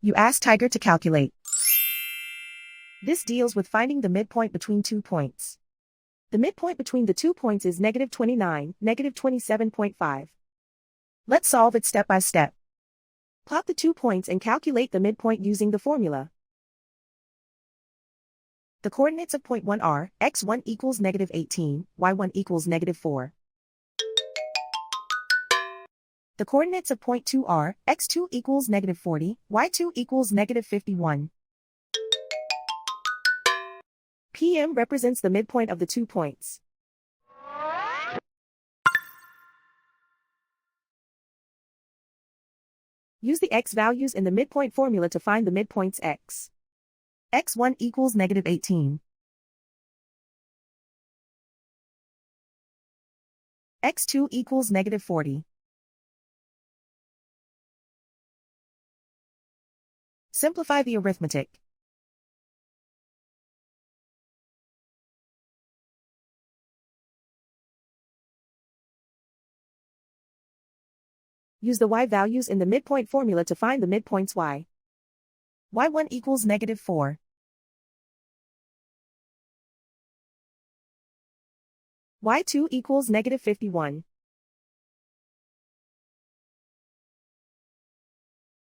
You ask Tiger to calculate. This deals with finding the midpoint between 2 points. The midpoint between the 2 points is -29, -27.5. Let's solve it step by step. Plot the 2 points and calculate the midpoint using the formula. The coordinates of point 1 are x1 equals -18, y1 equals -4. The coordinates of point 2 are x2 equals -40, y2 equals -51. PM represents the midpoint of the 2 points. Use the x values in the midpoint formula to find the midpoints x. x1 equals -18. x2 equals -40. Simplify the arithmetic. Use the y values in the midpoint formula to find the midpoints y. y1 equals -4. y2 equals -51.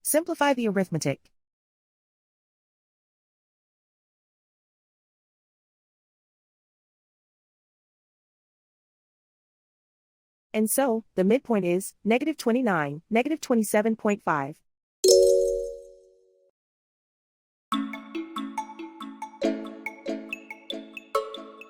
Simplify the arithmetic. And so, the midpoint is -29, -27.5.